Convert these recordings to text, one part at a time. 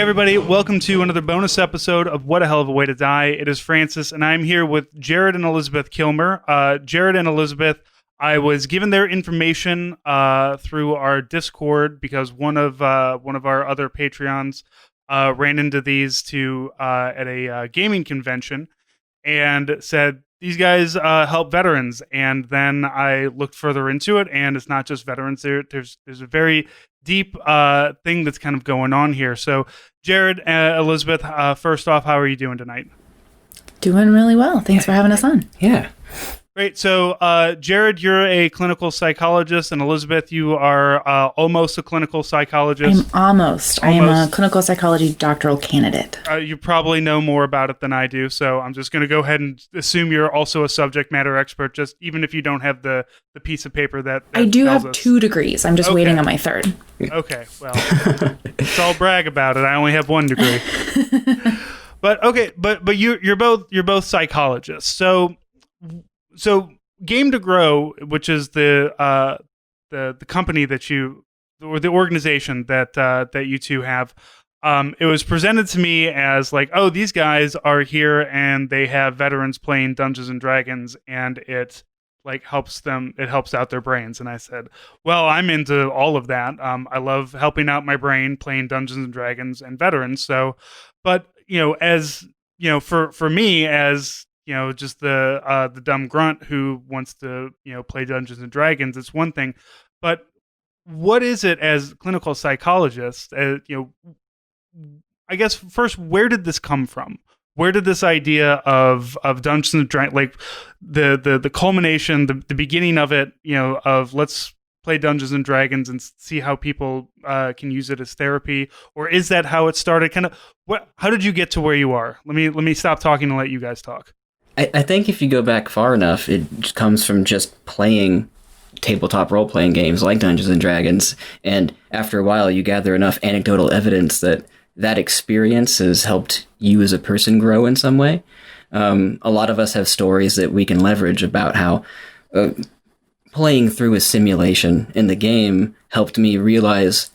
everybody. Welcome to another bonus episode of What a Hell of a Way to Die. It is Francis, and I'm here with Jared and Elizabeth Kilmer. Jared and Elizabeth, I was given their information through our Discord because one of our other Patreons ran into these at a gaming convention and said, these guys help veterans. And then I looked further into it, and it's not just veterans. There's a very deep thing that's kind of going on here. So, Jared, Elizabeth, first off, how are you doing tonight? Doing really well. Thanks for having us on. Yeah. Great. So, Jared, you're a clinical psychologist, and Elizabeth, you are almost a clinical psychologist. I am a clinical psychology doctoral candidate. You probably know more about it than I do, so I'm just going to go ahead and assume you're also a subject matter expert, just even if you don't have the piece of paper that I do tells have us. 2 degrees. I'm just waiting on my 3rd. Okay, well, let's all brag about it. I only have 1 degree. But okay, but you're both psychologists. So Game to Grow, which is the company that or the organization that you two have, it was presented to me as like, oh, these guys are here and they have veterans playing Dungeons and Dragons, and it like helps out their brains. And I said, well, I'm into all of that. I love helping out my brain playing Dungeons and Dragons and veterans. So, but as for me as just the dumb grunt who wants to, play Dungeons and Dragons, it's one thing. But what is it as clinical psychologists? I guess first, where did this come from? Where did this idea of Dungeons and Dragons, like the culmination, the beginning of it, of let's play Dungeons and Dragons and see how people can use it as therapy, or is that how it started? Kind of, how did you get to where you are? Let me stop talking and let you guys talk. I think if you go back far enough, it comes from just playing tabletop role-playing games like Dungeons and Dragons, and after a while you gather enough anecdotal evidence that experience has helped you as a person grow in some way. A lot of us have stories that we can leverage about how playing through a simulation in the game helped me realize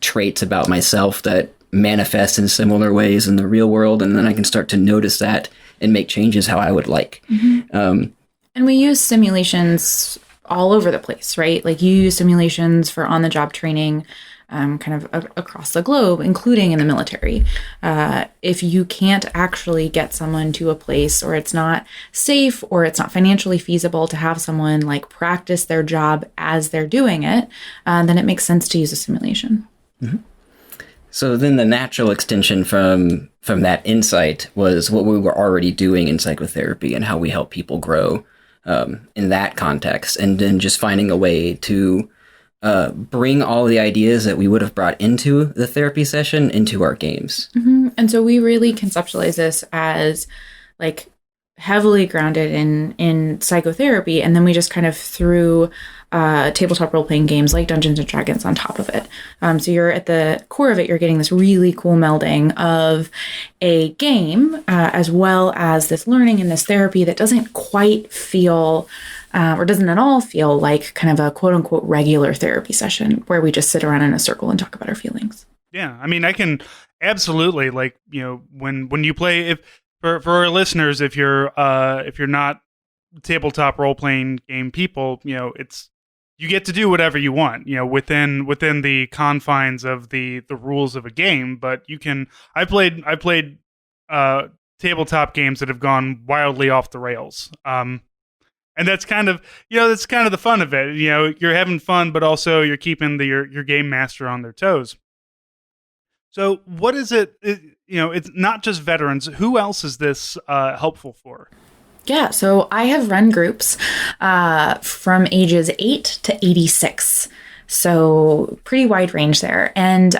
traits about myself that manifest in similar ways in the real world, and then I can start to notice that and make changes how I would like. Mm-hmm. And we use simulations all over the place, right? Like you use simulations for on-the-job training kind of across the globe, including in the military. If you can't actually get someone to a place, or it's not safe, or it's not financially feasible to have someone like practice their job as they're doing it, then it makes sense to use a simulation. Mm-hmm. So then the natural extension from that insight was what we were already doing in psychotherapy and how we help people grow in that context. And then just finding a way to bring all the ideas that we would have brought into the therapy session into our games. Mm-hmm. And so we really conceptualize this as like heavily grounded in psychotherapy. And then we just kind of threw tabletop role-playing games like Dungeons and Dragons on top of it. So you're at the core of it, you're getting this really cool melding of a game as well as this learning and this therapy that doesn't quite feel or doesn't at all feel like kind of a quote-unquote regular therapy session where we just sit around in a circle and talk about our feelings. Yeah, I mean, I can absolutely, like, when you play, if for our listeners, if you're not tabletop role-playing game people, it's, you get to do whatever you want, within the confines of the rules of a game. But you can. I played tabletop games that have gone wildly off the rails. And that's kind of the fun of it. You're having fun, but also you're keeping your game master on their toes. So what is it? It's not just veterans. Who else is this helpful for? Yeah, so I have run groups from ages 8 to 86. So pretty wide range there. And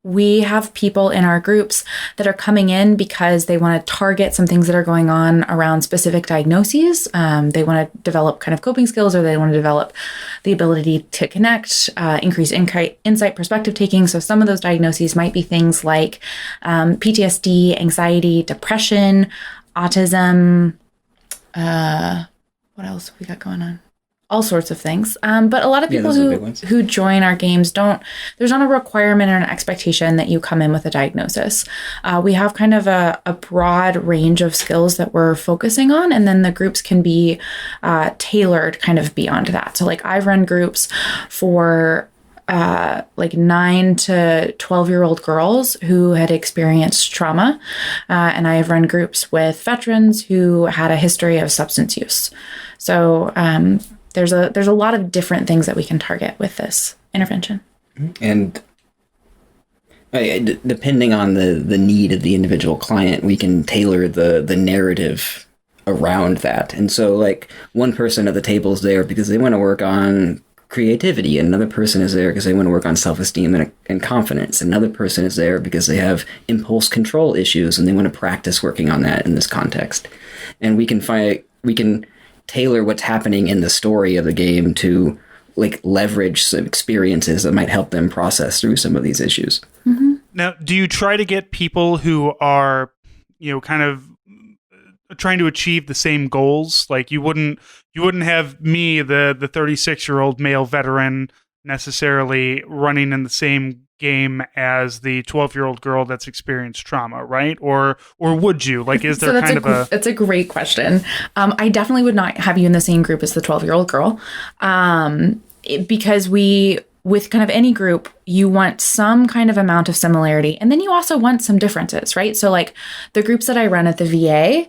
we have people in our groups that are coming in because they want to target some things that are going on around specific diagnoses. They want to develop kind of coping skills, or they want to develop the ability to connect, increase insight, perspective taking. So some of those diagnoses might be things like PTSD, anxiety, depression, autism. What else have we got going on? all sorts of things. But a lot of people those are big ones. who join our games there's not a requirement or an expectation that you come in with a diagnosis. We have kind of a broad range of skills that we're focusing on, and then the groups can be tailored kind of beyond that. So like I've run groups for like 9 to 12-year-old girls who had experienced trauma. And I have run groups with veterans who had a history of substance use. So there's a lot of different things that we can target with this intervention. And depending on the need of the individual client, we can tailor the narrative around that. And so like one person at the table is there because they want to work on creativity, and another person is there because they want to work on self-esteem and confidence. Another person is there because they have impulse control issues and they want to practice working on that in this context. And we can tailor what's happening in the story of the game to like leverage some experiences that might help them process through some of these issues. Mm-hmm. Now, do you try to get people who are, kind of trying to achieve the same goals? Like you wouldn't have me, the 36-year-old male veteran, necessarily running in the same game as the 12-year-old girl that's experienced trauma, right? Or would you? Like, is there That's a great question. I definitely would not have you in the same group as the 12-year-old girl, because with kind of any group, you want some kind of amount of similarity. And then you also want some differences, right? So like the groups that I run at the VA,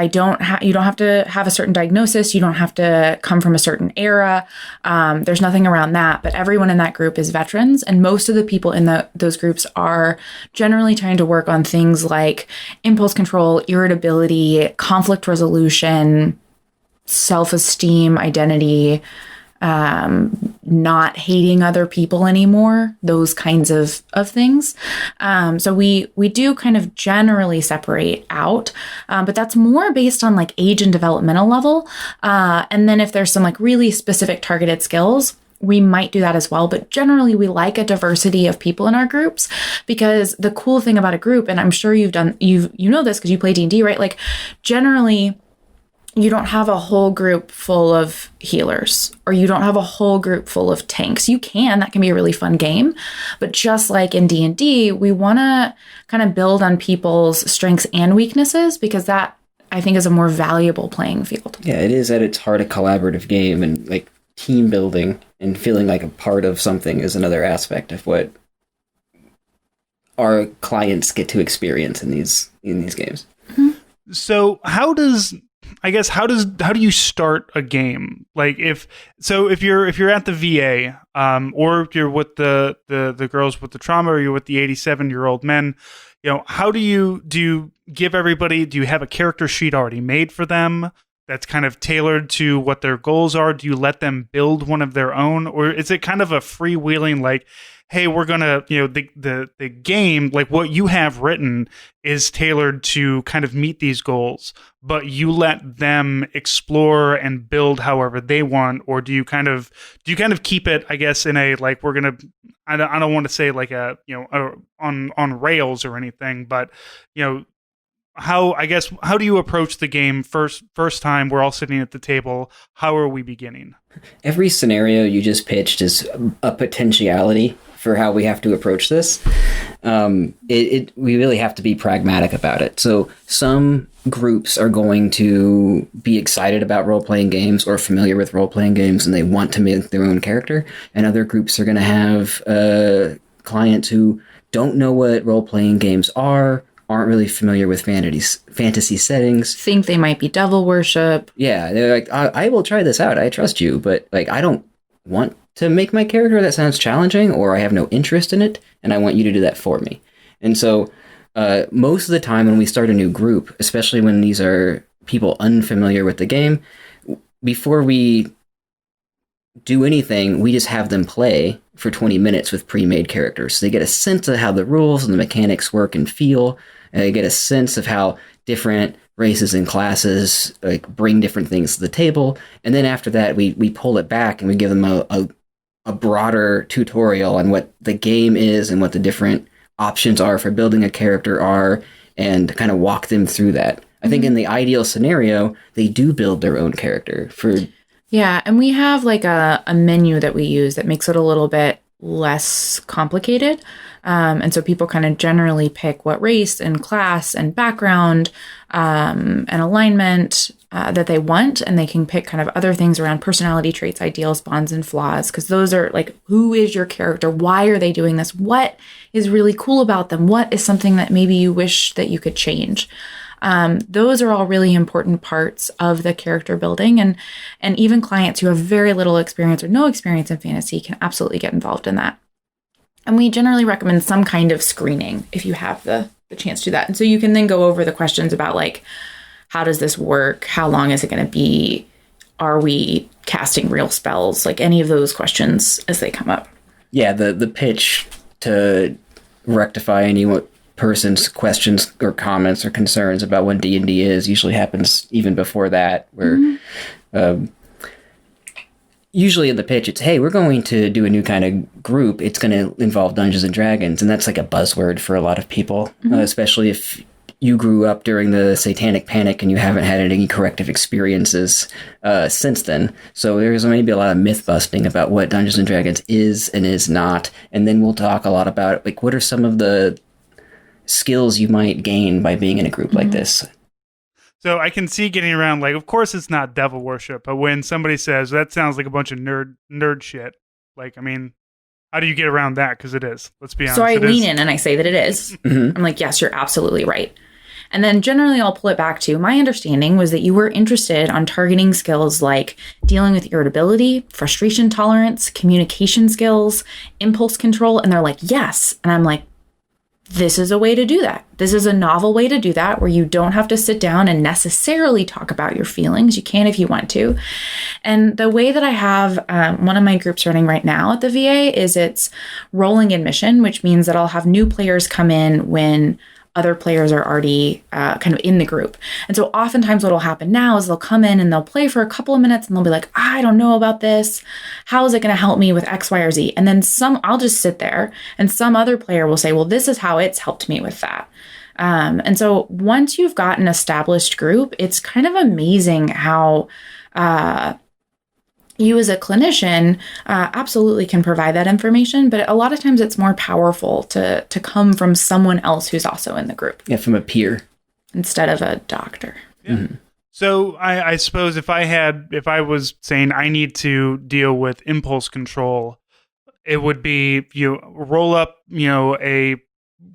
you don't have to have a certain diagnosis. You don't have to come from a certain era. There's nothing around that, but everyone in that group is veterans. And most of the people in those groups are generally trying to work on things like impulse control, irritability, conflict resolution, self-esteem, identity, not hating other people anymore, those kinds of things. So we do kind of generally separate out, but that's more based on like age and developmental level. And then if there's some like really specific targeted skills, we might do that as well. But generally we like a diversity of people in our groups, because the cool thing about a group, and I'm sure you know this because you play D&D, right? Like generally you don't have a whole group full of healers, or you don't have a whole group full of tanks. You can, that can be a really fun game. But just like in D&D, we want to kind of build on people's strengths and weaknesses, because that, I think, is a more valuable playing field. Yeah, it is at its heart a collaborative game, and like team building and feeling like a part of something is another aspect of what our clients get to experience in these games. Mm-hmm. So how do you start a game? Like if you're at the VA, or if you're with the girls with the trauma, or you're with the 87-year-old men, how do you give everybody, do you have a character sheet already made for them that's kind of tailored to what their goals are? Do you let them build one of their own, or is it kind of a freewheeling, like, hey, we're gonna, the game, like what you have written is tailored to kind of meet these goals, but you let them explore and build however they want? Or do you kind of keep it, I guess, in a, like, we're gonna, I don't want to say like on rails or anything, but how do you approach the game first time we're all sitting at the table? How are we beginning? Every scenario you just pitched is a potentiality for how we have to approach this. We really have to be pragmatic about it. So some groups are going to be excited about role-playing games or familiar with role-playing games, and they want to make their own character. And other groups are going to have clients who don't know what role-playing games aren't really familiar with fantasy settings. Think they might be devil worship. Yeah, they're like, I will try this out. I trust you, but like, I don't want to make my character that sounds challenging, or I have no interest in it, and I want you to do that for me. And so most of the time when we start a new group, especially when these are people unfamiliar with the game, before we do anything, we just have them play for 20 minutes with pre-made characters. So they get a sense of how the rules and the mechanics work and feel, and they get a sense of how different races and classes like bring different things to the table. And then after that, we pull it back and we give them a broader tutorial on what the game is and what the different options are for building a character are, and kind of walk them through that. I think in the ideal scenario, they do build their own character for. Yeah, and we have like a menu that we use that makes it a little bit less complicated. And so people kind of generally pick what race and class and background and alignment that they want. And they can pick kind of other things around personality traits, ideals, bonds, and flaws. Because those are like, who is your character? Why are they doing this? What is really cool about them? What is something that maybe you wish that you could change? Those are all really important parts of the character building. And even clients who have very little experience or no experience in fantasy can absolutely get involved in that. And we generally recommend some kind of screening if you have the chance to do that. And so you can then go over the questions about like, how does this work? How long is it going to be? Are we casting real spells? Like any of those questions as they come up. Yeah, the pitch to rectify any person's questions or comments or concerns about what D&D is usually happens even before that, where usually in the pitch it's, hey, we're going to do a new kind of group. It's going to involve Dungeons and Dragons. And that's like a buzzword for a lot of people, especially if you grew up during the Satanic Panic and you haven't had any corrective experiences since then. So there's maybe a lot of myth busting about what Dungeons and Dragons is and is not. And then we'll talk a lot about like, what are some of the skills you might gain by being in a group like this. So I can see getting around, like, of course it's not devil worship, but when somebody says that sounds like a bunch of nerd shit, like, I mean, how do you get around that? Because it is. Let's be honest. So I lean in and I say that it is. I'm like, yes, you're absolutely right. And then generally I'll pull it back to my understanding was that you were interested on targeting skills like dealing with irritability, frustration tolerance, communication skills, impulse control. And they're like, yes. And I'm like, this is a way to do that. This is a novel way to do that where you don't have to sit down and necessarily talk about your feelings. You can if you want to. And the way that I have one of my groups running right now at the VA is it's rolling admission, which means that I'll have new players come in when other players are already kind of in the group. And so oftentimes what will happen now is they'll come in and they'll play for a couple of minutes and they'll be like, I don't know about this. How is it going to help me with X, Y, or Z? And then I'll just sit there and some other player will say, well, this is how it's helped me with that. And so once you've got an established group, it's kind of amazing how you as a clinician absolutely can provide that information, but a lot of times it's more powerful to come from someone else who's also in the group. Yeah, from a peer. Instead of a doctor. Yeah. Mm-hmm. So I suppose if I was saying I need to deal with impulse control, it would be you roll up, a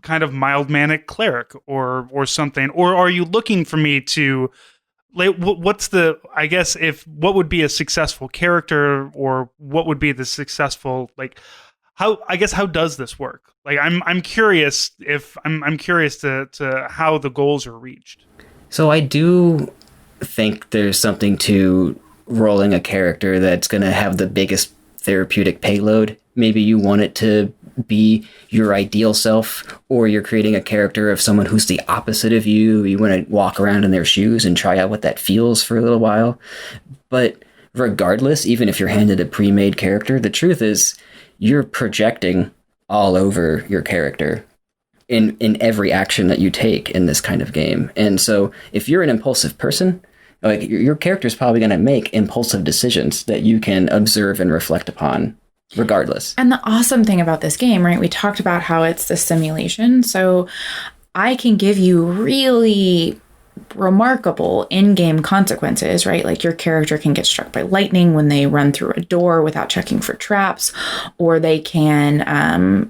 kind of mild manic cleric or something, or are you looking for me to what's the, I guess, what would be a successful character or what would be the successful, like, how does this work? Like, I'm curious I'm curious to how the goals are reached. So I do think there's something to rolling a character that's going to have the biggest therapeutic payload. Maybe you want it to be your ideal self, or you're creating a character of someone who's the opposite of you. You want to walk around in their shoes and try out what that feels for a little while. But regardless, even if you're handed a pre-made character, the truth is you're projecting all over your character in every action that you take in this kind of game. And so if you're an impulsive person, like your character is probably going to make impulsive decisions that you can observe and reflect upon regardless. And the awesome thing about this game, right? We talked about how it's the simulation. So I can give you really remarkable in-game consequences, right? Like your character can get struck by lightning when they run through a door without checking for traps, or they can,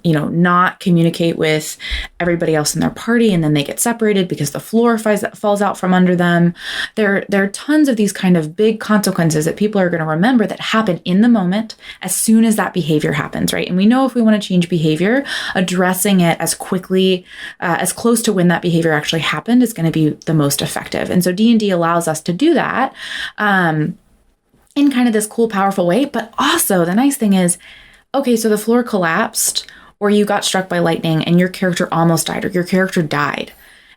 not communicate with everybody else in their party, and then they get separated because the floor falls out from under them. There are tons of these kind of big consequences that people are going to remember that happen in the moment as soon as that behavior happens, right? And we know if we want to change behavior, addressing it as quickly, as close to when that behavior actually happened is going to be the most effective. And so D&D allows us to do that in kind of this cool, powerful way. But also the nice thing is, okay, so the floor collapsed or you got struck by lightning and your character almost died or your character died.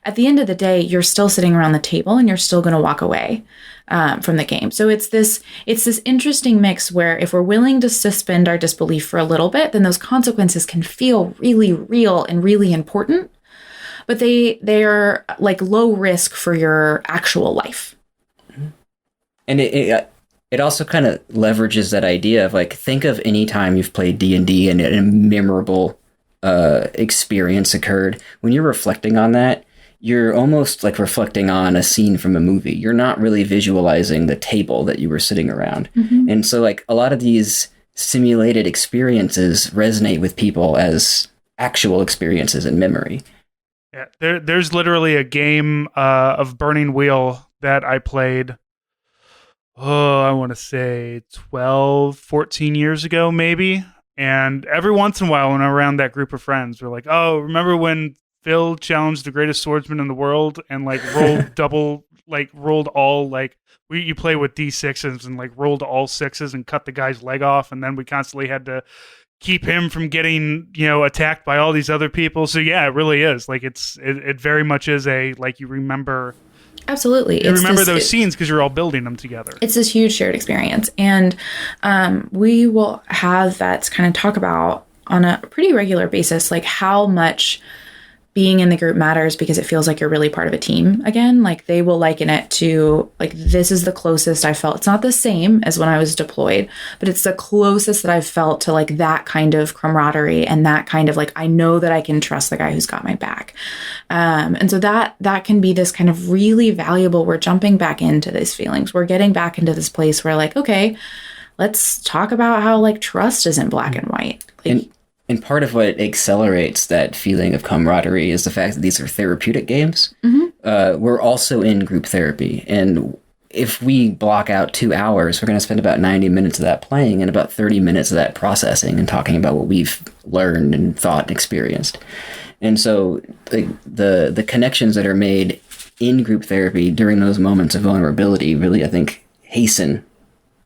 At the end of the day, you're still sitting around the table and you're still going to walk away from the game. So it's this interesting mix where if we're willing to suspend our disbelief for a little bit, then those consequences can feel really real and really important. but they are like low risk for your actual life. And it also kind of leverages that idea of like, think of any time you've played D&D and a memorable experience occurred. When you're reflecting on that, you're almost like reflecting on a scene from a movie. You're not really visualizing the table that you were sitting around. Mm-hmm. And so like a lot of these simulated experiences resonate with people as actual experiences in memory. Yeah, there's literally a game of Burning Wheel that I played, I want to say 12, 14 years ago, maybe. And every once in a while when I'm around that group of friends, we're like, oh, remember when Phil challenged the greatest swordsman in the world and like rolled all like you play with D6s and like rolled all sixes and cut the guy's leg off, and then we constantly had to keep him from getting attacked by all these other people. So yeah, it really is like it very much is a like you remember. Absolutely, you remember those scenes because you're all building them together. It's this huge shared experience, and we will have vets kind of talk about on a pretty regular basis like how much being in the group matters because it feels like you're really part of a team again. Like they will liken it to like, this is the closest I felt. It's not the same as when I was deployed, but it's the closest that I've felt to like that kind of camaraderie and that kind of like, I know that I can trust the guy who's got my back. And so that can be this kind of really valuable, we're jumping back into these feelings. We're getting back into this place where like, okay, let's talk about how like trust isn't black and white. Like, And part of what accelerates that feeling of camaraderie is the fact that these are therapeutic games. Mm-hmm. We're also in group therapy. And if we block out 2 hours, we're going to spend about 90 minutes of that playing and about 30 minutes of that processing and talking about what we've learned and thought and experienced. And so the connections that are made in group therapy during those moments of vulnerability really, I think, hasten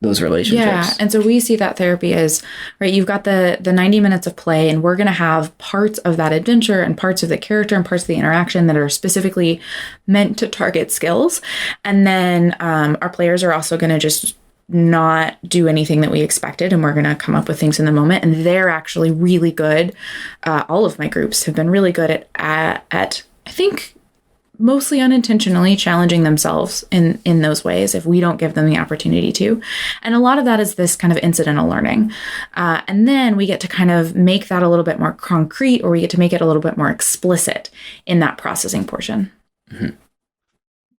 those relationships. Yeah. And so we see that therapy as, right, you've got the 90 minutes of play, and we're going to have parts of that adventure and parts of the character and parts of the interaction that are specifically meant to target skills. And then our players are also going to just not do anything that we expected, and we're going to come up with things in the moment. And they're actually really good. All of my groups have been really good at I think, mostly unintentionally challenging themselves in those ways if we don't give them the opportunity to. And a lot of that is this kind of incidental learning. And then we get to kind of make that a little bit more concrete, or we get to make it a little bit more explicit in that processing portion. Mm-hmm.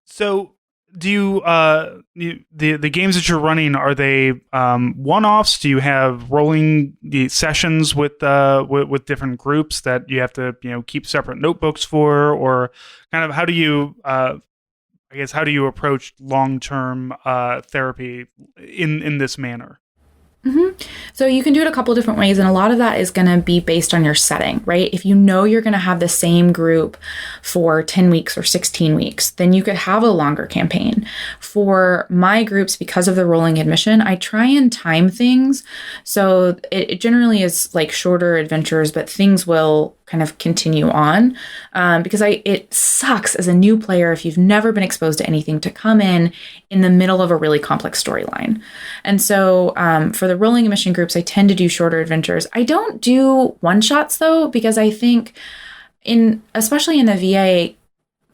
So do you, the games that you're running, are they one-offs? Do you have rolling sessions with different groups that you have to keep separate notebooks for, or kind of how do you how do you approach long-term therapy in this manner? Mm-hmm. So you can do it a couple different ways, and a lot of that is going to be based on your setting, right? If you know you're going to have the same group for 10 weeks or 16 weeks, then you could have a longer campaign. For my groups, because of the rolling admission, I try and time things. So it generally is like shorter adventures, but things will kind of continue on because it sucks as a new player if you've never been exposed to anything to come in the middle of a really complex storyline. And so for the rolling admission groups, I tend to do shorter adventures. I don't do one-shots though, because I think especially in the VA,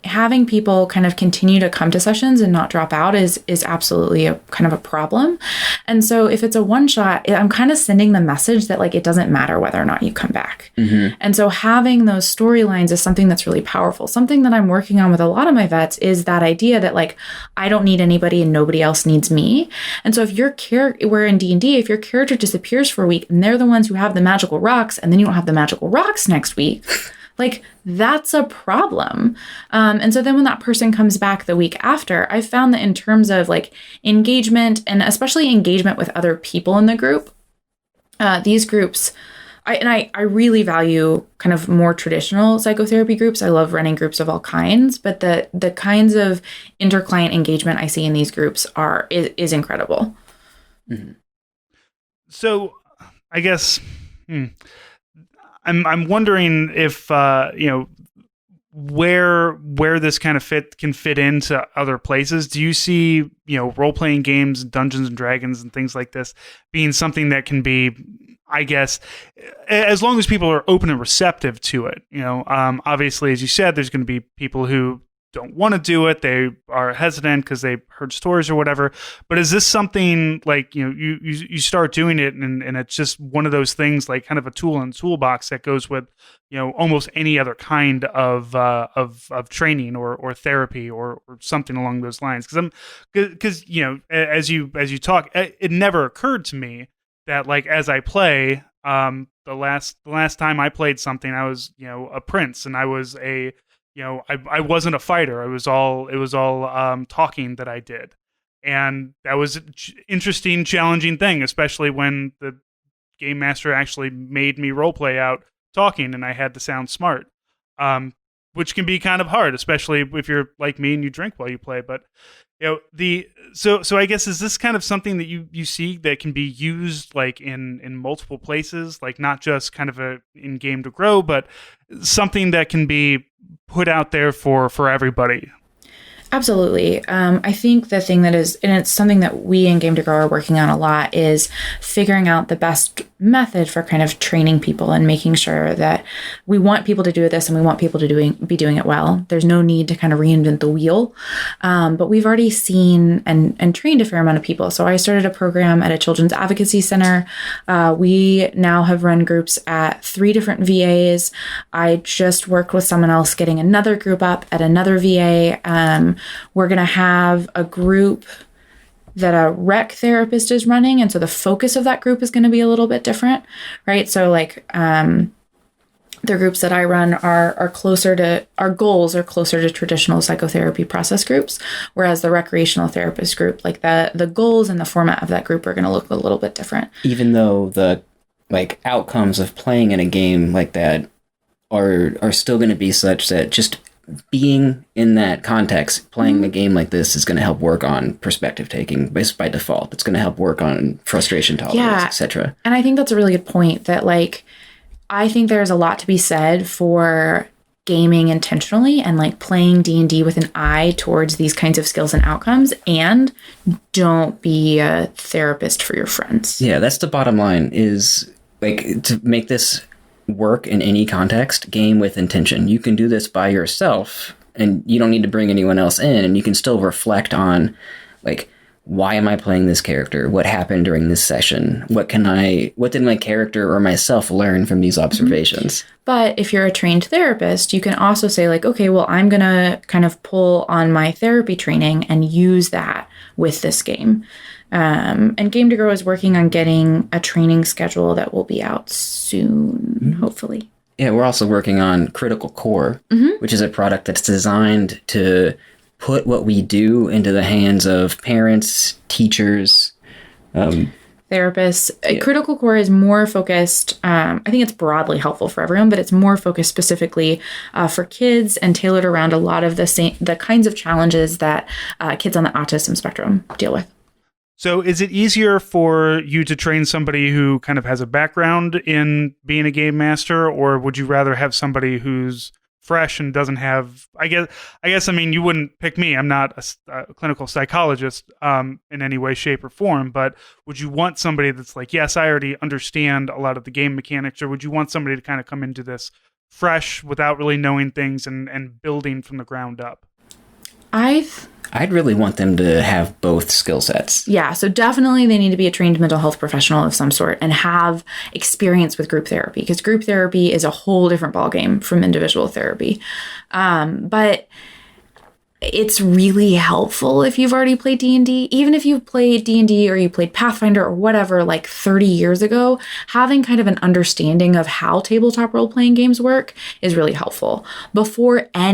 having people kind of continue to come to sessions and not drop out is absolutely a kind of a problem. And so if it's a one shot, I'm kind of sending the message that like, it doesn't matter whether or not you come back. Mm-hmm. And so having those storylines is something that's really powerful. Something that I'm working on with a lot of my vets is that idea that like, I don't need anybody and nobody else needs me. And so if your character, we're in D&D, if your character disappears for a week and they're the ones who have the magical rocks, and then you don't have the magical rocks next week, like that's a problem. And so then when that person comes back the week after, I found that in terms of like engagement, and especially engagement with other people in the group, these groups, I really value kind of more traditional psychotherapy groups. I love running groups of all kinds, but the kinds of interclient engagement I see in these groups is incredible. Mm-hmm. So I guess, I'm wondering if where this kind of can fit into other places. Do you see role playing games, Dungeons and Dragons, and things like this being something that can be I guess as long as people are open and receptive to it, obviously, as you said, there's going to be people who don't want to do it. They are hesitant because they heard stories or whatever. But is this something like, you start doing it and it's just one of those things, like kind of a tool in the toolbox that goes with, almost any other kind of training or therapy or something along those lines? Because as you talk, it never occurred to me that, like, as I play, the last time I played something, I was, a prince, and I was I wasn't a fighter. It was all talking that I did. And that was an interesting, challenging thing, especially when the game master actually made me roleplay out talking and I had to sound smart, which can be kind of hard, especially if you're like me and you drink while you play. But so I guess, is this kind of something that you see that can be used like in multiple places, like not just kind of in Game to Grow, but something that can be put out there for everybody? Absolutely. I think the thing that is, and it's something that we in Game to Grow are working on a lot, is figuring out the best method for kind of training people and making sure that we want people to do this and we want people to be doing it well. There's no need to kind of reinvent the wheel. But we've already seen and trained a fair amount of people. So I started a program at a children's advocacy center. We now have run groups at 3 different VAs. I just worked with someone else getting another group up at another VA. We're going to have a group that a rec therapist is running. And so the focus of that group is going to be a little bit different, right? So like the groups that I run are closer to, our goals are closer to traditional psychotherapy process groups, whereas the recreational therapist group, like the goals and the format of that group are going to look a little bit different. Even though the like outcomes of playing in a game like that are still going to be such that just being in that context, playing a game like this is going to help work on perspective taking by default. It's going to help work on frustration tolerance, etc. And I think that's a really good point, that like, I think there's a lot to be said for gaming intentionally and like playing D&D with an eye towards these kinds of skills and outcomes, and don't be a therapist for your friends. Yeah, that's the bottom line, is like, to make this work in any context, game with intention. You can do this by yourself and you don't need to bring anyone else in, and you can still reflect on, like, why am I playing this character? What happened during this session? What did my character or myself learn from these observations? But if you're a trained therapist, you can also say like, okay, well, I'm going to kind of pull on my therapy training and use that with this game. And Game to Grow is working on getting a training schedule that will be out soon, hopefully. Yeah, we're also working on Critical Core, which is a product that's designed to put what we do into the hands of parents, teachers, therapists. Yeah. Critical Core is more focused, I think it's broadly helpful for everyone, but it's more focused specifically for kids and tailored around a lot of the kinds of challenges that kids on the autism spectrum deal with. So is it easier for you to train somebody who kind of has a background in being a game master, or would you rather have somebody who's fresh and doesn't have, I guess, I mean, you wouldn't pick me. I'm not a clinical psychologist in any way, shape, or form, but would you want somebody that's like, yes, I already understand a lot of the game mechanics, or would you want somebody to kind of come into this fresh without really knowing things and building from the ground up? I'd really want them to have both skill sets. Yeah, so definitely they need to be a trained mental health professional of some sort and have experience with group therapy, because group therapy is a whole different ballgame from individual therapy. But it's really helpful if you've already played D&D. Even if you've played D&D or you played Pathfinder or whatever, like 30 years ago, having kind of an understanding of how tabletop role-playing games work is really helpful. Before I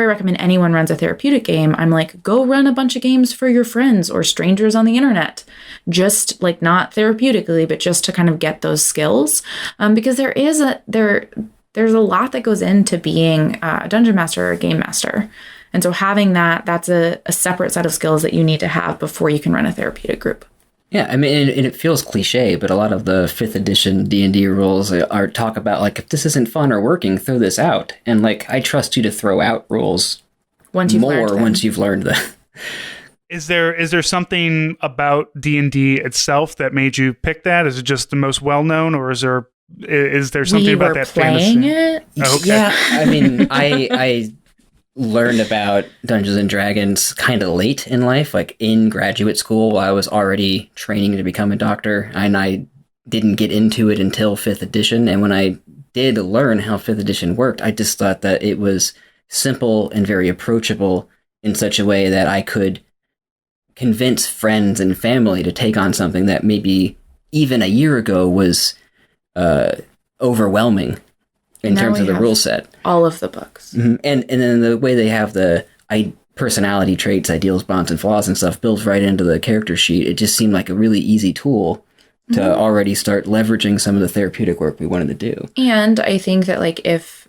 recommend anyone runs a therapeutic game, I'm like, go run a bunch of games for your friends or strangers on the internet. Just like, not therapeutically, but just to kind of get those skills. Because there's a lot that goes into being a dungeon master or a game master. And so having that's a separate set of skills that you need to have before you can run a therapeutic group. Yeah, I mean, and it feels cliche, but a lot of the 5th edition D&D rules are talk about, like, if this isn't fun or working, throw this out. And, like, I trust you to throw out rules once you've learned them. is there something about D&D itself that made you pick that? Is it just the most well known, or is there something about that playing fantasy? It? Oh, okay. Yeah, I mean, I learned about Dungeons and Dragons kind of late in life, like in graduate school while I was already training to become a doctor, and I didn't get into it until 5th edition. And when I did learn how 5th edition worked, I just thought that it was simple and very approachable in such a way that I could convince friends and family to take on something that maybe even a year ago was overwhelming in terms of the rule set. All of the books. Mm-hmm. And then the way they have the personality traits, ideals, bonds, and flaws and stuff built right into the character sheet, it just seemed like a really easy tool to already start leveraging some of the therapeutic work we wanted to do. And I think that like if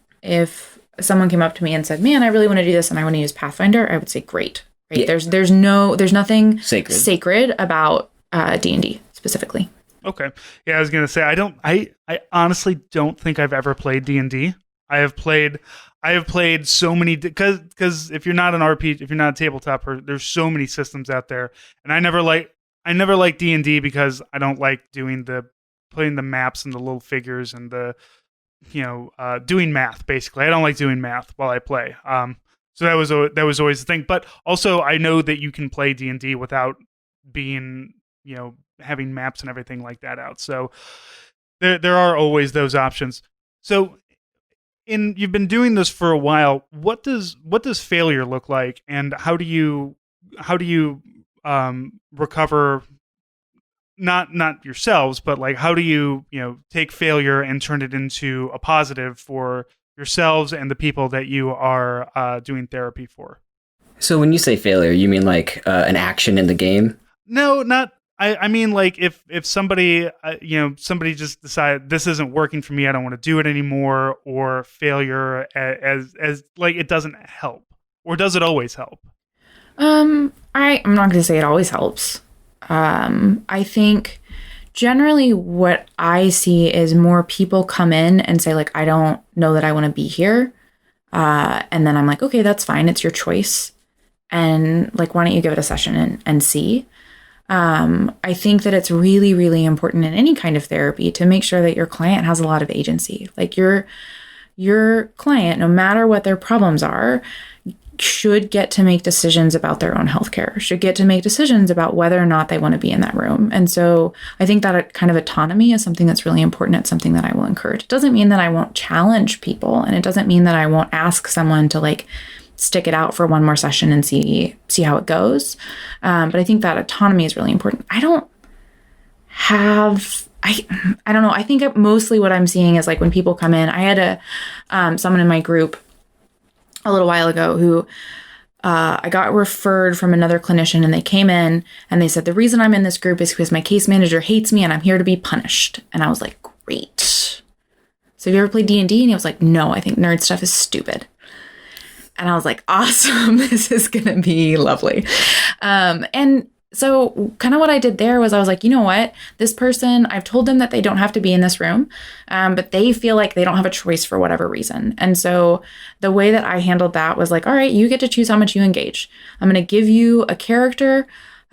someone came up to me and said, "Man, I really want to do this and I want to use Pathfinder," I would say, "Great." Right? Yeah. There's nothing sacred about D&D specifically. Okay. Yeah, I was gonna say I honestly don't think I've ever played D&D. I have played so many because if you're not an RPG, if you're not a tabletop, there's so many systems out there, and I never like D&D because I don't like playing the maps and the little figures and the doing math. Basically, I don't like doing math while I play. So that was always the thing. But also, I know that you can play D&D without being having maps and everything like that out. So there are always those options. So you've been doing this for a while. What does failure look like, and how do you recover? Not yourselves, but like how do you take failure and turn it into a positive for yourselves and the people that you are doing therapy for? So when you say failure, you mean like an action in the game? No, not. I mean, like if somebody somebody just decided this isn't working for me, I don't want to do it anymore, or failure as like it doesn't help, or does it always help? I'm not going to say it always helps. I think generally what I see is more people come in and say like, I don't know that I want to be here. And then I'm like, okay, that's fine. It's your choice. And like, why don't you give it a session and see? I think that it's really, really important in any kind of therapy to make sure that your client has a lot of agency. Like your client, no matter what their problems are, should get to make decisions about their own healthcare, should get to make decisions about whether or not they want to be in that room. And so I think that kind of autonomy is something that's really important. It's something that I will encourage. It doesn't mean that I won't challenge people, and it doesn't mean that I won't ask someone to like stick it out for one more session and see how it goes. But I think that autonomy is really important. I don't know. I think mostly what I'm seeing is like when people come in, I had someone in my group a little while ago who I got referred from another clinician, and they came in and they said, the reason I'm in this group is because my case manager hates me and I'm here to be punished. And I was like, great. So have you ever played D&D? And he was like, no, I think nerd stuff is stupid. And I was like, awesome. This is going to be lovely. And so kind of what I did there was I was like, you know what? This person, I've told them that they don't have to be in this room, but they feel like they don't have a choice for whatever reason. And so the way that I handled that was like, all right, you get to choose how much you engage. I'm going to give you a character.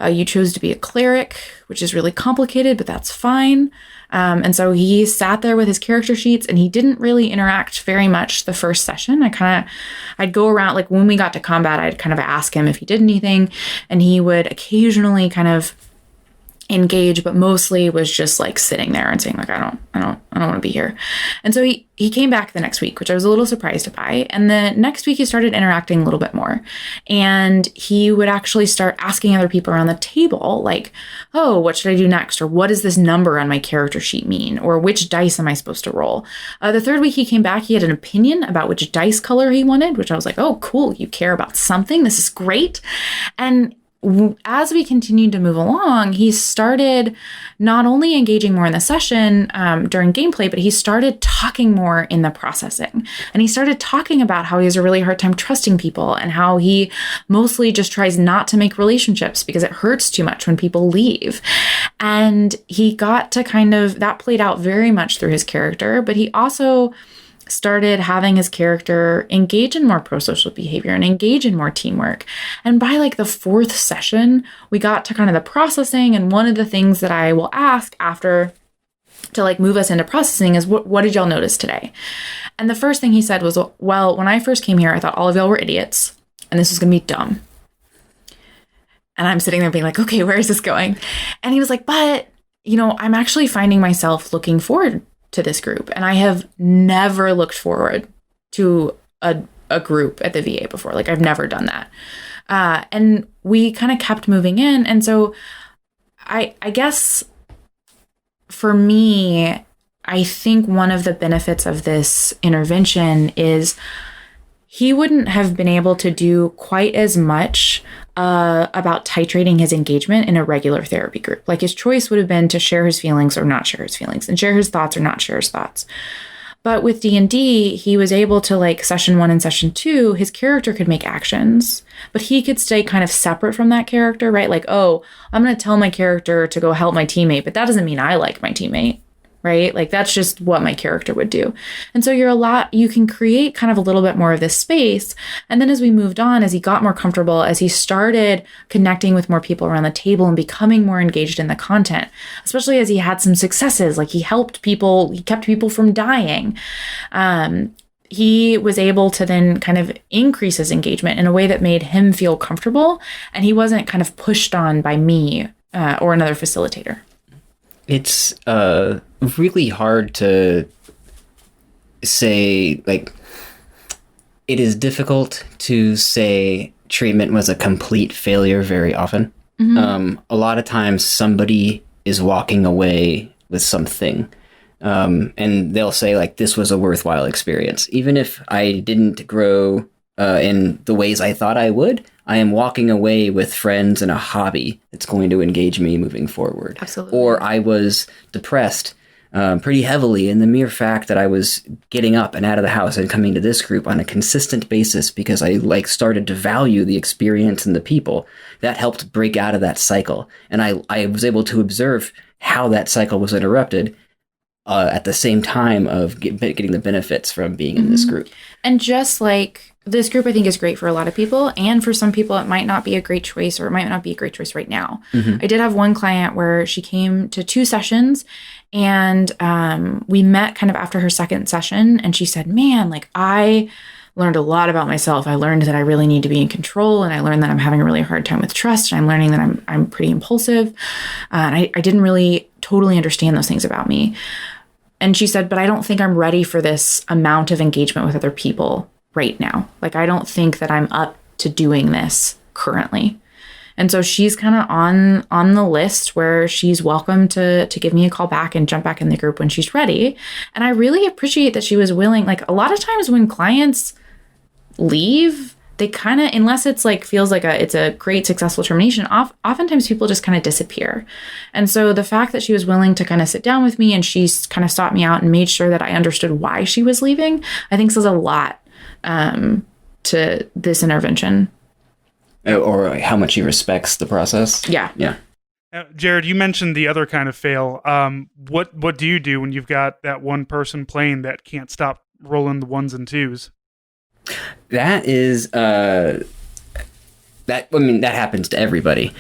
You chose to be a cleric, which is really complicated, but that's fine. And so he sat there with his character sheets, and he didn't really interact very much the first session. I'd go around, like when we got to combat, I'd kind of ask him if he did anything, and he would occasionally kind of engage, but mostly was just like sitting there and saying like, I don't want to be here. And so he came back the next week, which I was a little surprised by. And the next week he started interacting a little bit more, and he would actually start asking other people around the table, like, oh, what should I do next? Or what does this number on my character sheet mean? Or which dice am I supposed to roll? The third week he came back, he had an opinion about which dice color he wanted, which I was like, oh, cool. You care about something. This is great. And as we continued to move along, he started not only engaging more in the session during gameplay, but he started talking more in the processing. And he started talking about how he has a really hard time trusting people, and how he mostly just tries not to make relationships because it hurts too much when people leave. And he got to that played out very much through his character, but he also started having his character engage in more pro-social behavior and engage in more teamwork. And by like the fourth session, we got to kind of the processing. And one of the things that I will ask after to like move us into processing is what did y'all notice today? And the first thing he said was, well, when I first came here, I thought all of y'all were idiots and this was going to be dumb. And I'm sitting there being like, okay, where is this going? And he was like, but, you know, I'm actually finding myself looking forward to this group. And I have never looked forward to a group at the VA before. Like, I've never done that. And we kind of kept moving in. And so I guess for me, I think one of the benefits of this intervention is he wouldn't have been able to do quite as much about titrating his engagement in a regular therapy group. Like, his choice would have been to share his feelings or not share his feelings, and share his thoughts or not share his thoughts. But with D&D, he was able to, like, session 1 and session 2, his character could make actions, but he could stay kind of separate from that character, right? Like, oh, I'm going to tell my character to go help my teammate, but that doesn't mean I like my teammate, right? Like, that's just what my character would do. And so you can create kind of a little bit more of this space. And then as we moved on, as he got more comfortable, as he started connecting with more people around the table and becoming more engaged in the content, especially as he had some successes, like he helped people, he kept people from dying. He was able to then kind of increase his engagement in a way that made him feel comfortable. And he wasn't kind of pushed on by me or another facilitator. It's really hard to say, like, it is difficult to say treatment was a complete failure very often. Mm-hmm. A lot of times somebody is walking away with something, and they'll say, like, this was a worthwhile experience. Even if I didn't grow in the ways I thought I would, I am walking away with friends and a hobby that's going to engage me moving forward. Absolutely. Or I was depressed pretty heavily, in the mere fact that I was getting up and out of the house and coming to this group on a consistent basis because I started to value the experience and the people. That helped break out of that cycle. And I was able to observe how that cycle was interrupted at the same time of getting the benefits from being in this group. And just like this group, I think, is great for a lot of people. And for some people, it might not be a great choice, or it might not be a great choice right now. Mm-hmm. I did have one client where she came to 2 sessions, and we met kind of after her second session. And she said, man, like, I learned a lot about myself. I learned that I really need to be in control. And I learned that I'm having a really hard time with trust. And I'm learning that I'm pretty impulsive. And I didn't really totally understand those things about me. And she said, but I don't think I'm ready for this amount of engagement with other people right now. Like, I don't think that I'm up to doing this currently. And so she's kind of on the list where she's welcome to give me a call back and jump back in the group when she's ready. And I really appreciate that she was willing. Like, a lot of times when clients leave, they kind of, unless it's like feels like it's a great successful termination, oftentimes people just kind of disappear. And so the fact that she was willing to kind of sit down with me and she's kind of sought me out and made sure that I understood why she was leaving, I think says a lot to this intervention. Or how much he respects the process. Yeah. Jared, you mentioned the other kind of fail. What do you do when you've got that one person playing that can't stop rolling the 1s and 2s? That is that happens to everybody.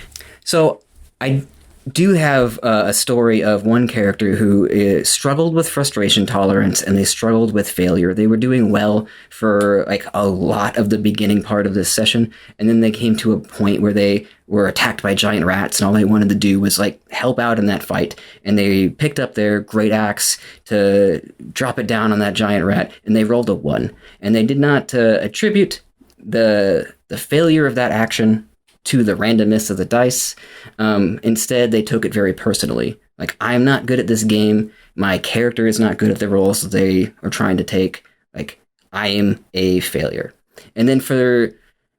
So I do have a story of one character who struggled with frustration tolerance, and they struggled with failure. They were doing well for like a lot of the beginning part of this session, and then they came to a point where they were attacked by giant rats, and all they wanted to do was like help out in that fight. And they picked up their great axe to drop it down on that giant rat, and they rolled a 1. And they did not attribute the failure of that action to the randomness of the dice. Instead, they took it very personally. Like, I'm not good at this game. My character is not good at the roles that they are trying to take. Like, I am a failure. And then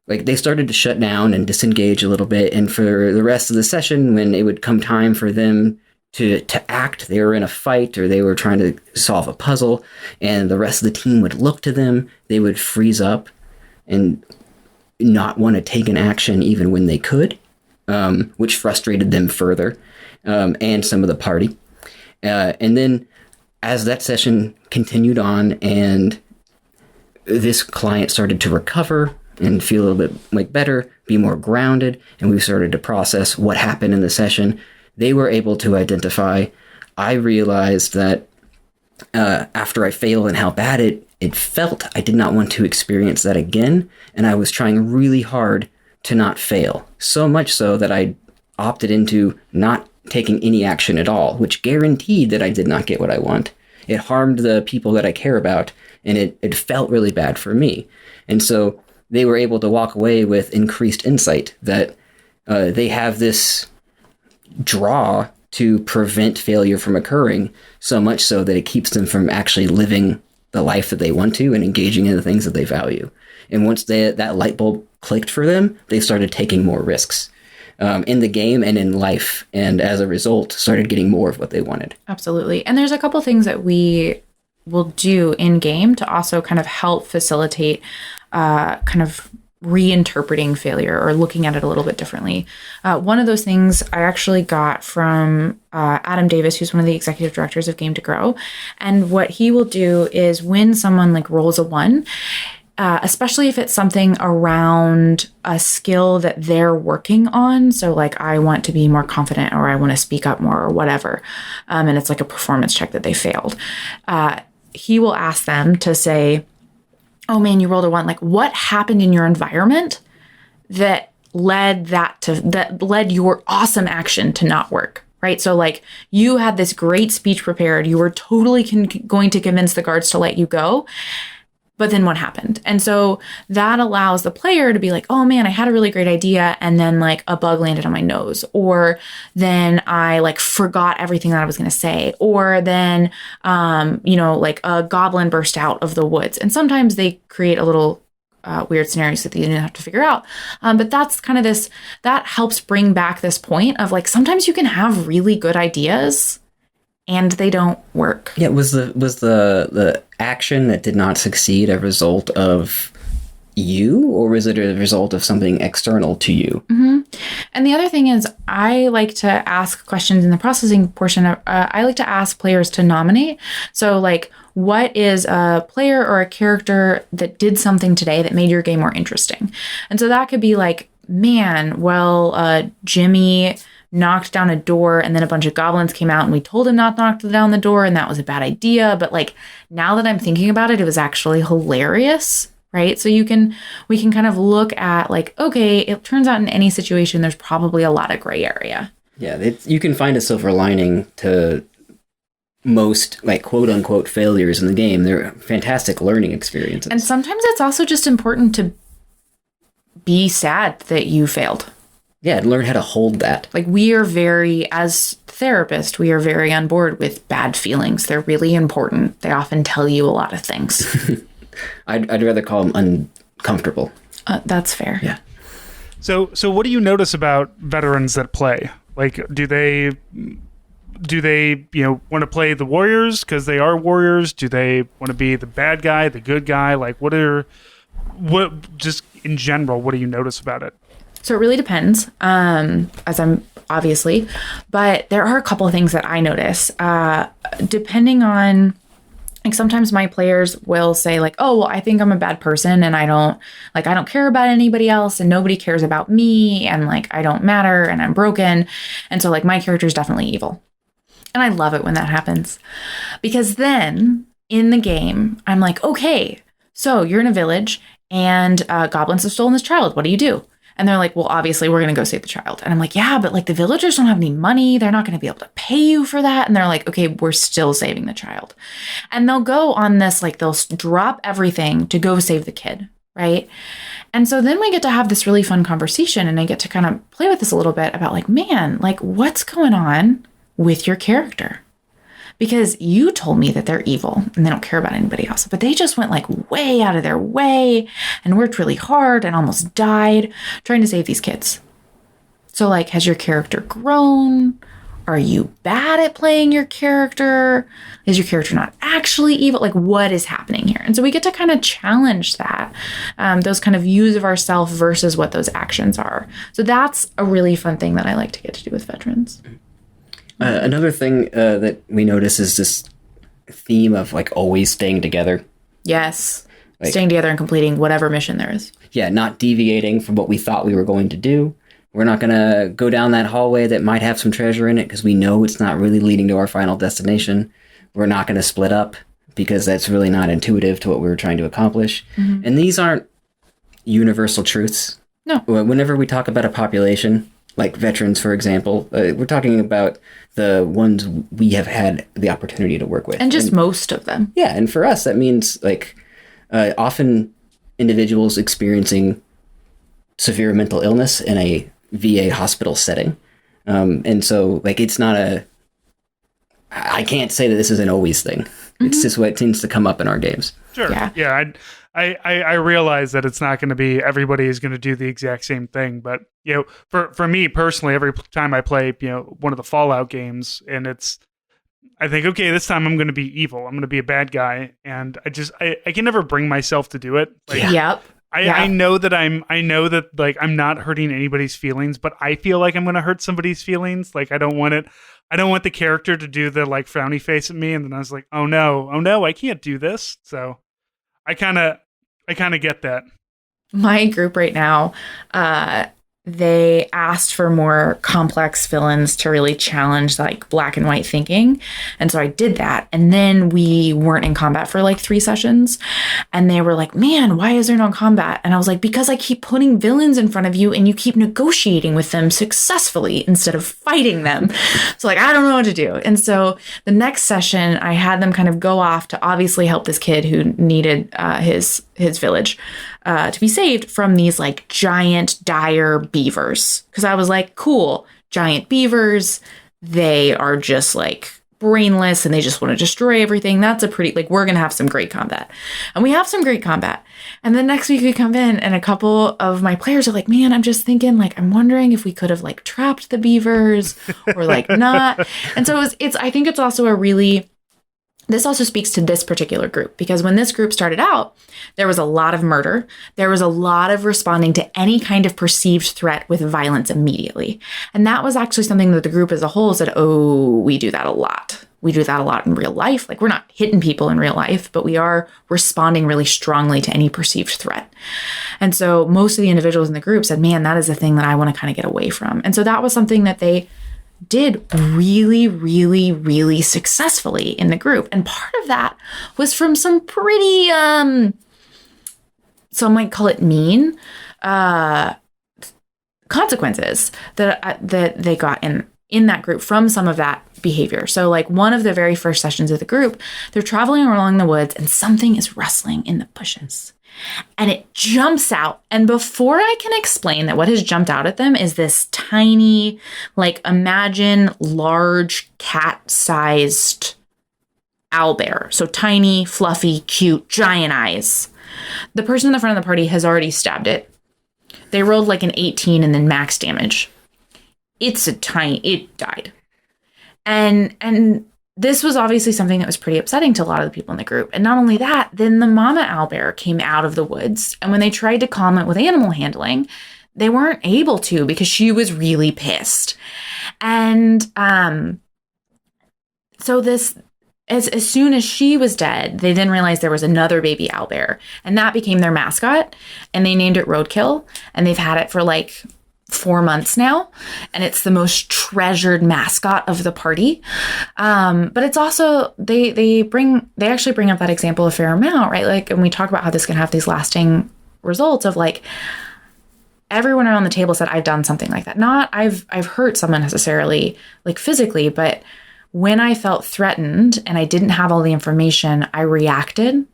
they started to shut down and disengage a little bit. And for the rest of the session, when it would come time for them to act, they were in a fight or they were trying to solve a puzzle, and the rest of the team would look to them, they would freeze up and not want to take an action even when they could, which frustrated them further, and some of the party. And then as that session continued on and this client started to recover and feel a little bit like better, be more grounded, and we started to process what happened in the session, they were able to identify. I realized that after I failed and how bad it felt, I did not want to experience that again, and I was trying really hard to not fail. So much so that I opted into not taking any action at all, which guaranteed that I did not get what I want. It harmed the people that I care about, and it felt really bad for me. And so they were able to walk away with increased insight that they have this draw to prevent failure from occurring, so much so that it keeps them from actually living the life that they want to and engaging in the things that they value. And once that light bulb clicked for them, they started taking more risks in the game and in life. And as a result, started getting more of what they wanted. Absolutely. And there's a couple things that we will do in game to also kind of help facilitate kind of reinterpreting failure or looking at it a little bit differently. One of those things I actually got from Adam Davis, who's one of the executive directors of Game to Grow. And what he will do is when someone like rolls a 1, especially if it's something around a skill that they're working on. So like, I want to be more confident, or I want to speak up more, or whatever. And it's like a performance check that they failed. He will ask them to say, oh man, you rolled a 1. Like, what happened in your environment that led your awesome action to not work? Right. So like, you had this great speech prepared. You were totally going to convince the guards to let you go. But then what happened? And so that allows the player to be like, oh man, I had a really great idea, and then like a bug landed on my nose, or then I like forgot everything that I was going to say, or then, like a goblin burst out of the woods. And sometimes they create a little weird scenarios that you didn't have to figure out. But that's kind of that helps bring back this point of like, sometimes you can have really good ideas and they don't work. Yeah, was the action that did not succeed a result of you, or was it a result of something external to you? Mm-hmm. And the other thing is, I like to ask questions in the processing portion of, I like to ask players to nominate. So like, what is a player or a character that did something today that made your game more interesting? And so that could be like, man, well, Jimmy knocked down a door and then a bunch of goblins came out and we told him not to knock down the door and that was a bad idea. But like, now that I'm thinking about it, it was actually hilarious, right? So we can kind of look at like, okay, it turns out in any situation, there's probably a lot of gray area. Yeah, you can find a silver lining to most like quote unquote failures in the game. They're fantastic learning experiences. And sometimes it's also just important to be sad that you failed. Yeah, and learn how to hold that. Like, we are as therapists, we are very on board with bad feelings. They're really important. They often tell you a lot of things. I'd rather call them uncomfortable. That's fair. Yeah. So what do you notice about veterans that play? Like, do they want to play the warriors because they are warriors? Do they want to be the bad guy, the good guy? Like, just in general, what do you notice about it? So it really depends, as I'm obviously, but there are a couple of things that I notice, depending on, like, sometimes my players will say like, oh, well, I think I'm a bad person and I don't care about anybody else and nobody cares about me and like, I don't matter and I'm broken. And so like, my character is definitely evil. And I love it when that happens, because then in the game, I'm like, okay, so you're in a village and goblins have stolen this child. What do you do? And they're like, well, obviously we're going to go save the child. And I'm like, yeah, but like the villagers don't have any money. They're not going to be able to pay you for that. And they're like, okay, we're still saving the child. And they'll go on this, like they'll drop everything to go save the kid. Right. And so then we get to have this really fun conversation, and I get to kind of play with this a little bit about like, man, like what's going on with your character? Because you told me that they're evil and they don't care about anybody else, but they just went like way out of their way and worked really hard and almost died trying to save these kids. So like, has your character grown? Are you bad at playing your character? Is your character not actually evil? Like, what is happening here? And so we get to kind of challenge that, those kind of views of ourselves versus what those actions are. So that's a really fun thing that I like to get to do with veterans. Another thing that we notice is this theme of like always staying together. Yes. Like, staying together and completing whatever mission there is. Yeah, not deviating from what we thought we were going to do. We're not going to go down that hallway that might have some treasure in it because we know it's not really leading to our final destination. We're not going to split up because that's really not intuitive to what we were trying to accomplish. Mm-hmm. And these aren't universal truths. No. Whenever we talk about a population, like veterans, for example, we're talking about the ones we have had the opportunity to work with. And just most of them. Yeah, and for us, that means like often individuals experiencing severe mental illness in a VA hospital setting. And so like it's not I can't say that this is an always thing. Mm-hmm. It's just what tends to come up in our games. Sure. Yeah. I realize that it's not going to be everybody is going to do the exact same thing, but for me personally, every time I play one of the Fallout games, and I think, okay, this time I'm going to be evil. I'm going to be a bad guy, and I can never bring myself to do it. Like, yep. I know that like I'm not hurting anybody's feelings, but I feel like I'm going to hurt somebody's feelings. Like I don't want the character to do the like frowny face at me, and then I was like, oh no, I can't do this. So I kind of get that. My group right now, they asked for more complex villains to really challenge like black and white thinking. And so I did that. And then we weren't in combat for like 3 sessions. And they were like, man, why is there no combat? And I was like, because I keep putting villains in front of you and you keep negotiating with them successfully instead of fighting them. So like, I don't know what to do. And so the next session, I had them kind of go off to obviously help this kid who needed his village to be saved from these like giant dire beavers. Because I was like, cool, giant beavers, they are just like brainless and they just want to destroy everything. That's a pretty, like, we're going to have some great combat. And we have some great combat. And then next week we come in and a couple of my players are like, man, I'm just thinking, like, I'm wondering if we could have like trapped the beavers or like not. And so I think it's also this also speaks to this particular group, because when this group started out, there was a lot of murder. There was a lot of responding to any kind of perceived threat with violence immediately. And that was actually something that the group as a whole said, oh, we do that a lot. We do that a lot in real life. Like, we're not hitting people in real life, but we are responding really strongly to any perceived threat. And so most of the individuals in the group said, man, that is a thing that I want to kind of get away from. And so that was something that they did really, really, really successfully in the group. And part of that was from some pretty, some might call it mean, consequences that they got in that group from some of that behavior. So like one of the very first sessions of the group, they're traveling along the woods and something is rustling in the bushes. And it jumps out. And before I can explain that what has jumped out at them is this tiny, like, imagine large cat-sized owlbear. So tiny, fluffy, cute, giant eyes. The person in the front of the party has already stabbed it. They rolled like an 18 and then max damage. It died. And this was obviously something that was pretty upsetting to a lot of the people in the group. And not only that, then the mama owlbear came out of the woods. And when they tried to calm it with animal handling, they weren't able to because she was really pissed. And so this, as soon as she was dead, they then realized there was another baby owlbear. And that became their mascot. And they named it Roadkill. And they've had it for like 4 months now, and it's the most treasured mascot of the party. But it's also they actually bring up that example a fair amount, right? Like, and we talk about how this can have these lasting results of like everyone around the table said, I've done something like that. Not I've hurt someone necessarily like physically, but when I felt threatened and I didn't have all the information, I reacted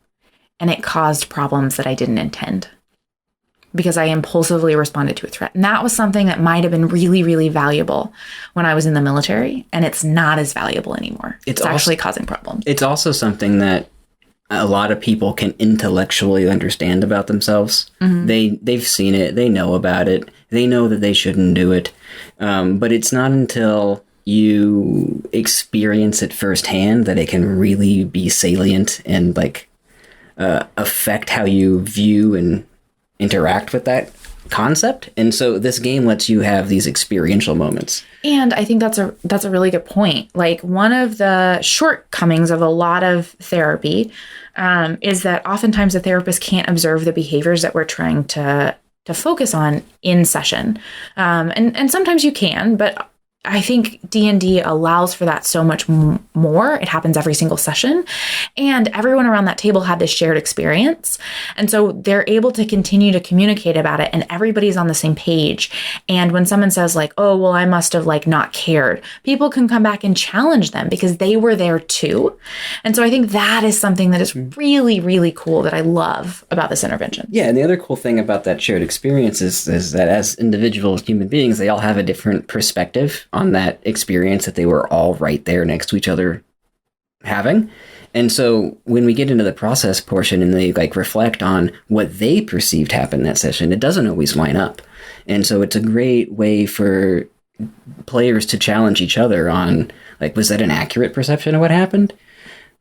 and it caused problems that I didn't intend, because I impulsively responded to a threat. And that was something that might have been really, really valuable when I was in the military, and it's not as valuable anymore. It's actually causing problems. It's also something that a lot of people can intellectually understand about themselves. Mm-hmm. They've seen it. They know about it. They know that they shouldn't do it. But it's not until you experience it firsthand that it can really be salient and like affect how you view and interact with that concept, and so this game lets you have these experiential moments. And I think that's a really good point. Like, one of the shortcomings of a lot of therapy is that oftentimes the therapist can't observe the behaviors that we're trying to focus on in session. And sometimes you can, but I think D&D allows for that so much more. It happens every single session. And everyone around that table had this shared experience. And so they're able to continue to communicate about it, and everybody's on the same page. And when someone says like, oh, well, I must have like not cared, people can come back and challenge them because they were there too. And so I think that is something that is really, really cool that I love about this intervention. Yeah, and the other cool thing about that shared experience is that as individual human beings, they all have a different perspective on that experience that they were all right there next to each other having. And so when we get into the process portion and they like reflect on what they perceived happened in that session, it doesn't always line up. And so it's a great way for players to challenge each other on like, was that an accurate perception of what happened?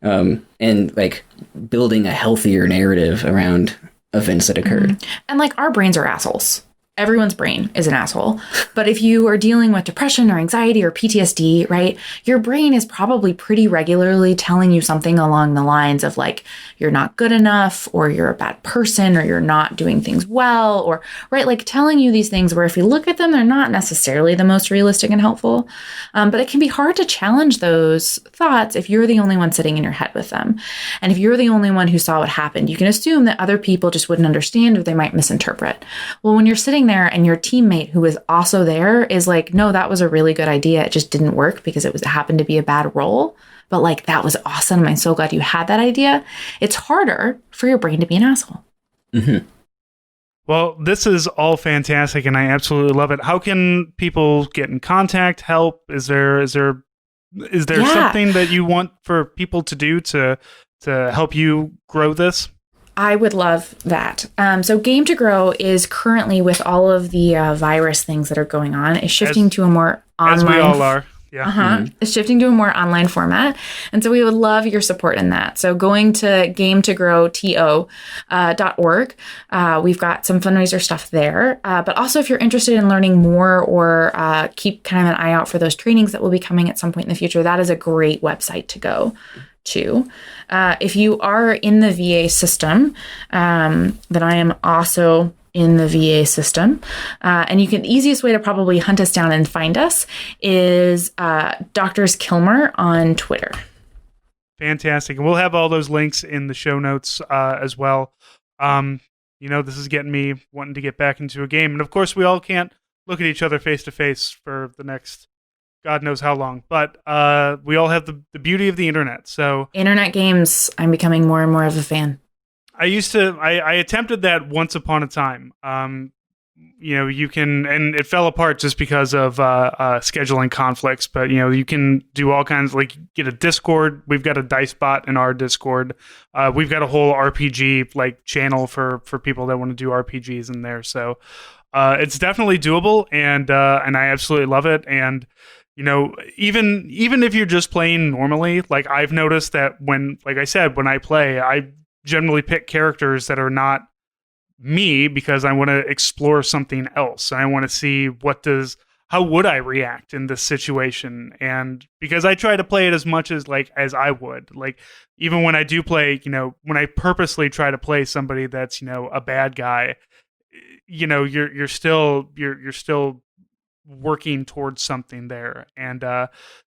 And like building a healthier narrative around events that occurred. Mm-hmm. And like, our brains are assholes. Everyone's brain is an asshole. But if you are dealing with depression or anxiety or PTSD, right, your brain is probably pretty regularly telling you something along the lines of like, you're not good enough, or you're a bad person, or you're not doing things well, or right, like telling you these things where if you look at them, they're not necessarily the most realistic and helpful. But it can be hard to challenge those thoughts if you're the only one sitting in your head with them. And if you're the only one who saw what happened, you can assume that other people just wouldn't understand, or they might misinterpret. Well, when you're sitting there and your teammate who is also there is like, no, that was a really good idea. It just didn't work because it happened to be a bad roll. But like, that was awesome. I'm so glad you had that idea. It's harder for your brain to be an asshole. Mm-hmm. Well, this is all fantastic, and I absolutely love it. How can people get in contact, help? Is there something that you want for people to do to help you grow this? I would love that. So Game to Grow is currently, with all of the virus things that are going on, is shifting to a more online. As we all are. Yeah. Mm-hmm. It's shifting to a more online format. And so we would love your support in that. So going to gametogrowto.org, we've got some fundraiser stuff there. But also, if you're interested in learning more, or keep kind of an eye out for those trainings that will be coming at some point in the future, that is a great website to go to. If you are in the VA system, then I am also in the VA system. And the easiest way to probably hunt us down and find us is Doctors Kilmer on Twitter. Fantastic. And we'll have all those links in the show notes as well. This is getting me wanting to get back into a game. And of course, we all can't look at each other face to face for the next God knows how long, but we all have the beauty of the internet. So internet games, I'm becoming more and more of a fan. I attempted that once upon a time. You can, and it fell apart just because of scheduling conflicts, but you can do all kinds, like get a Discord. We've got a dice bot in our Discord. We've got a whole RPG like channel for people that want to do RPGs in there. So it's definitely doable, and I absolutely love it. And even if you're just playing normally, like I've noticed that when I play, I generally pick characters that are not me because I want to explore something else. And I want to see how would I react in this situation? And because I try to play it as much as I would, like even when I do play, when I purposely try to play somebody that's, a bad guy, you're still working towards something there. And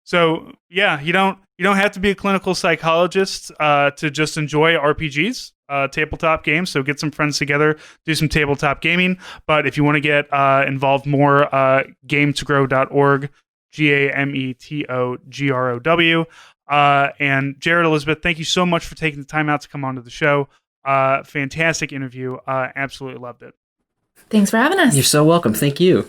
so yeah, you don't have to be a clinical psychologist to just enjoy RPGs, tabletop games. So get some friends together, do some tabletop gaming. But if you want to get involved more, gametogrow.org, GAMETOGROW. And Jared, Elizabeth, thank you so much for taking the time out to come onto the show. Fantastic interview. Absolutely loved it. Thanks for having us. You're so welcome. Thank you.